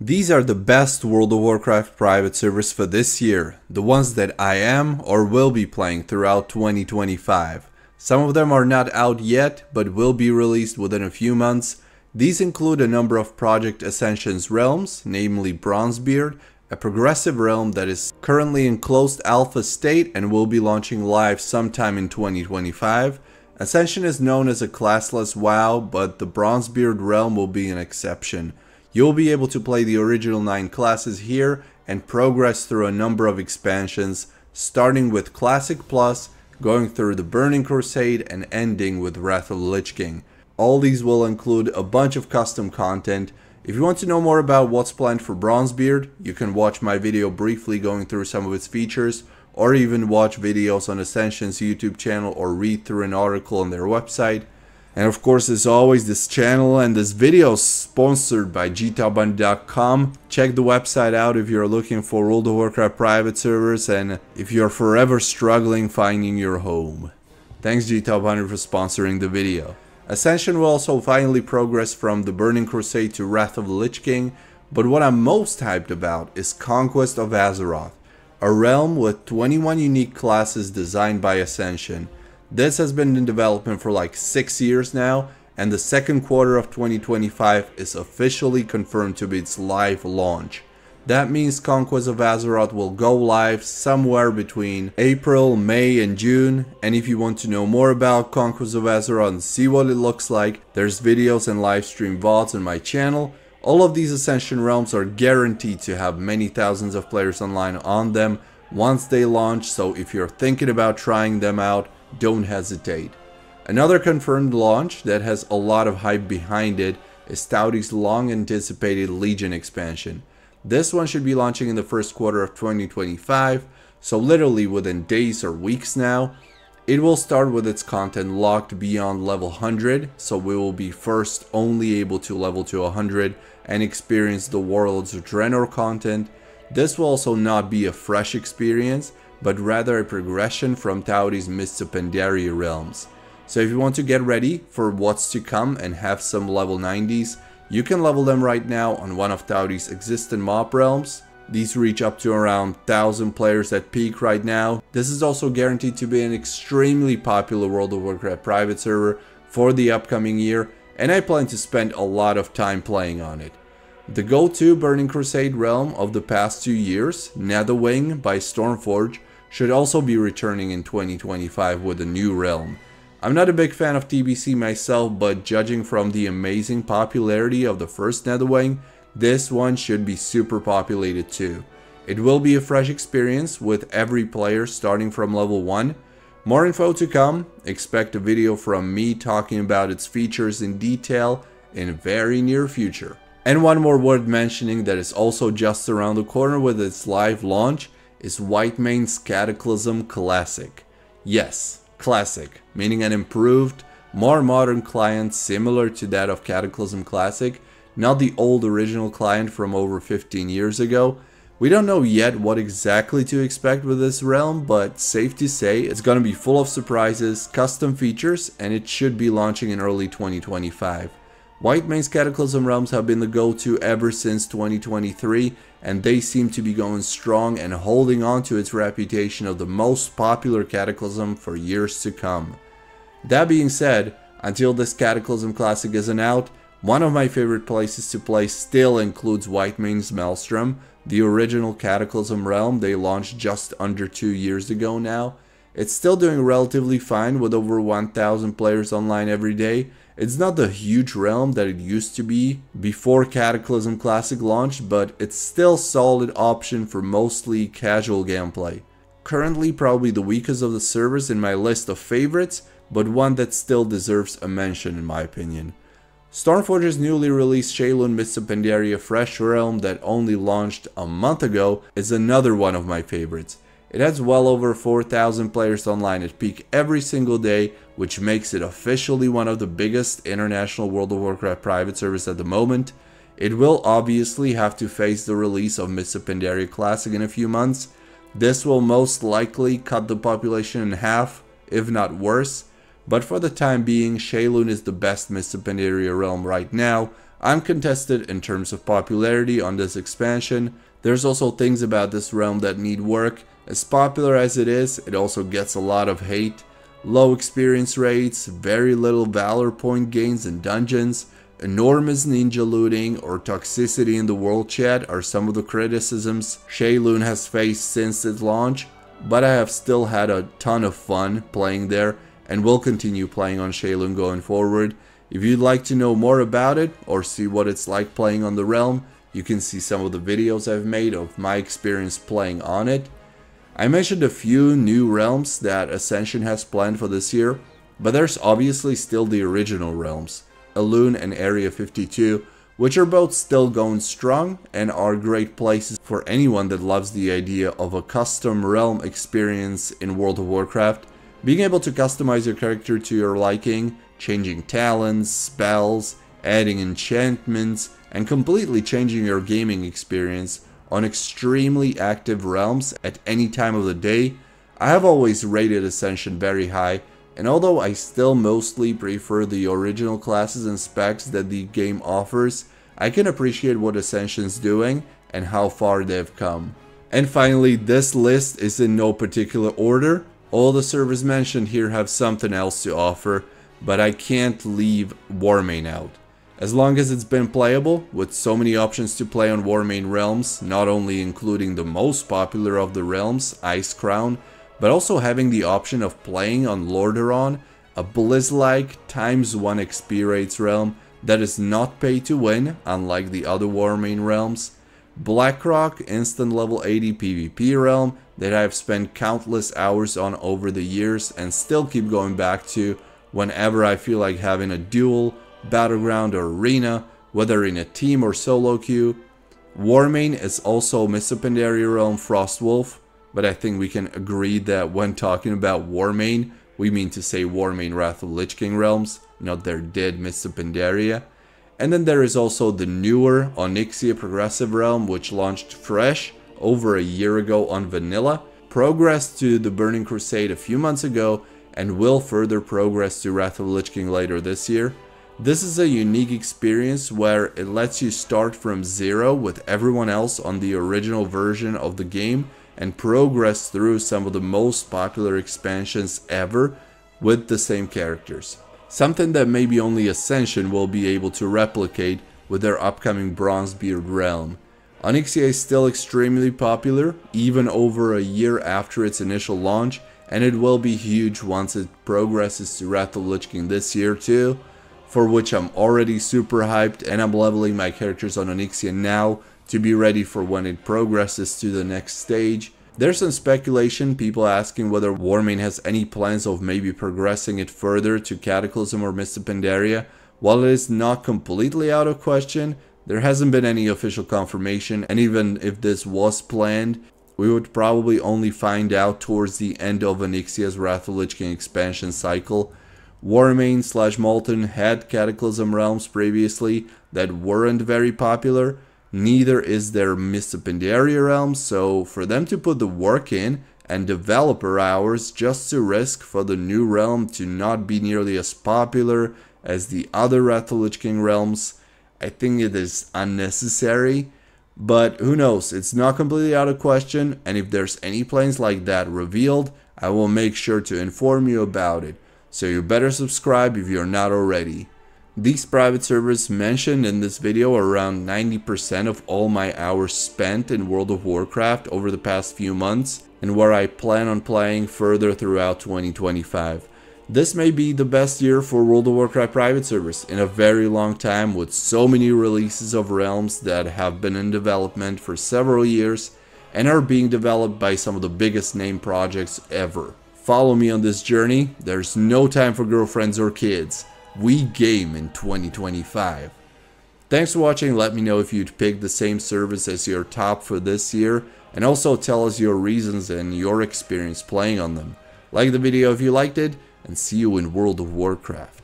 These are the best World of Warcraft private servers for this year, the ones that I am or will be playing throughout 2025. Some of them are not out yet, but will be released within a few months. These include a number of Project Ascension's realms, namely Bronzebeard, a progressive realm that is currently in closed alpha state and will be launching live sometime in 2025. Ascension is known as a classless WoW, but the Bronzebeard realm will be an exception. You'll be able to play the original 9 classes here and progress through a number of expansions, starting with Classic Plus, going through the Burning Crusade and ending with Wrath of the Lich King. All these will include a bunch of custom content. If you want to know more about what's planned for Bronzebeard, you can watch my video briefly going through some of its features, or even watch videos on Ascension's YouTube channel or read through an article on their website. And of course, as always, this channel and this video is sponsored by gtopbunny.com. Check the website out if you're looking for World of Warcraft private servers and if you're forever struggling finding your home. Thanks gtopbunny for sponsoring the video. Ascension will also finally progress from the Burning Crusade to Wrath of the Lich King, but what I'm most hyped about is Conquest of Azeroth, a realm with 21 unique classes designed by Ascension. This has been in development for like 6 years now, and the second quarter of 2025 is officially confirmed to be its live launch. That means Conquest of Azeroth will go live somewhere between April, May and June, and if you want to know more about Conquest of Azeroth and see what it looks like, there's videos and live stream VODs on my channel. All of these Ascension realms are guaranteed to have many thousands of players online on them once they launch, so if you're thinking about trying them out, don't hesitate. Another confirmed launch that has a lot of hype behind it is Stouty's long anticipated Legion expansion. This one should be launching in the first quarter of 2025, so literally within days or weeks now. It will start with its content locked beyond level 100, so we will be first only able to level to 100 and experience the Warlords of Draenor content. This will also not be a fresh experience, but rather a progression from Stouty's Mists of Pandaria realms. So if you want to get ready for what's to come and have some level 90s, you can level them right now on one of Stouty's existing mob realms. These reach up to around 1000 players at peak right now. This is also guaranteed to be an extremely popular World of Warcraft private server for the upcoming year, and I plan to spend a lot of time playing on it. The go-to Burning Crusade realm of the past 2 years, Netherwing by Stormforge, should also be returning in 2025 with a new realm. I'm not a big fan of TBC myself, but judging from the amazing popularity of the first Netherwing, this one should be super populated too. It will be a fresh experience with every player starting from level 1. More info to come. Expect a video from me talking about its features in detail in the very near future. And one more worth mentioning that is also just around the corner with its live launch is Whitemane's Cataclysm Classic. Yes, Classic, meaning an improved, more modern client similar to that of Cataclysm Classic, not the old original client from over 15 years ago. We don't know yet what exactly to expect with this realm, but safe to say it's gonna be full of surprises, custom features, and it should be launching in early 2025. Whitemane's Cataclysm realms have been the go-to ever since 2023, and they seem to be going strong and holding on to its reputation of the most popular Cataclysm for years to come. That being said, until this Cataclysm Classic isn't out, one of my favorite places to play still includes Whitemane's Maelstrom, the original Cataclysm realm they launched just under 2 years ago now. It's still doing relatively fine with over 1000 players online every day. It's not the huge realm that it used to be before Cataclysm Classic launched, but it's still a solid option for mostly casual gameplay. Currently probably the weakest of the servers in my list of favorites, but one that still deserves a mention in my opinion. Stormforge's newly released Shaylun Mists of Pandaria Fresh realm that only launched a month ago is another one of my favorites. It has well over 4000 players online at peak every single day, which makes it officially one of the biggest international World of Warcraft private servers at the moment. It will obviously have to face the release of Mists of Pandaria Classic in a few months. This will most likely cut the population in half, if not worse. But for the time being, Shaylun is the best Mists of Pandaria realm right now, I'm contested in terms of popularity on this expansion. There's also things about this realm that need work. As popular as it is, it also gets a lot of hate. Low experience rates, very little valor point gains in dungeons, enormous ninja looting or toxicity in the world chat are some of the criticisms Shaylun has faced since its launch, but I have still had a ton of fun playing there and will continue playing on Shaylun going forward. If you'd like to know more about it or see what it's like playing on the realm, you can see some of the videos I've made of my experience playing on it. I mentioned a few new realms that Ascension has planned for this year, but there's obviously still the original realms, Elune and Area 52, which are both still going strong and are great places for anyone that loves the idea of a custom realm experience in World of Warcraft. Being able to customize your character to your liking, changing talents, spells, adding enchantments, and completely changing your gaming experience on extremely active realms at any time of the day. I have always rated Ascension very high, and although I still mostly prefer the original classes and specs that the game offers, I can appreciate what Ascension's doing and how far they've come. And finally, this list is in no particular order. All the servers mentioned here have something else to offer, but I can't leave Warmane out. As long as it's been playable, with so many options to play on Warmane realms, not only including the most popular of the realms, Icecrown, but also having the option of playing on Lordaeron, a Blizz-like ×1 XP rates realm that is not pay to win, unlike the other Warmane realms, Blackrock, instant level 80 PvP realm that I've spent countless hours on over the years and still keep going back to whenever I feel like having a duel, battleground or arena, whether in a team or solo queue. Warmane is also Mr. Pandaria realm Frostwolf, but I think we can agree that when talking about Warmane, we mean to say Warmane Wrath of Lich King realms, not their dead Mr. Pandaria. And then there is also the newer Onyxia Progressive realm, which launched fresh over a year ago on vanilla, progressed to the Burning Crusade a few months ago, and will further progress to Wrath of Lich King later this year. This is a unique experience where it lets you start from zero with everyone else on the original version of the game and progress through some of the most popular expansions ever with the same characters. Something that maybe only Ascension will be able to replicate with their upcoming Bronzebeard realm. Onyxia is still extremely popular, even over a year after its initial launch, and it will be huge once it progresses to Wrath of Lich King this year too, for which I'm already super hyped, and I'm leveling my characters on Onyxia now to be ready for when it progresses to the next stage. There's some speculation, people asking whether Warmane has any plans of maybe progressing it further to Cataclysm or Mr. Pandaria. While it is not completely out of question, there hasn't been any official confirmation, and even if this was planned, we would probably only find out towards the end of Onyxia's Wrath of Lich King expansion cycle. Warmane/Molten had Cataclysm realms previously that weren't very popular. Neither is their Mr. Pandaria realm, so for them to put the work in and developer hours just to risk for the new realm to not be nearly as popular as the other Wrath of Lich King realms, I think it is unnecessary. But who knows, it's not completely out of question, and if there's any plans like that revealed, I will make sure to inform you about it. So you better subscribe if you're not already. These private servers mentioned in this video are around 90% of all my hours spent in World of Warcraft over the past few months, and where I plan on playing further throughout 2025. This may be the best year for World of Warcraft private servers in a very long time, with so many releases of realms that have been in development for several years and are being developed by some of the biggest name projects ever. Follow me on this journey. There's no time for girlfriends or kids. We game in 2025. Thanks for watching. Let me know if you'd pick the same service as your top for this year, and also tell us your reasons and your experience playing on them. Like the video if you liked it, and see you in World of Warcraft.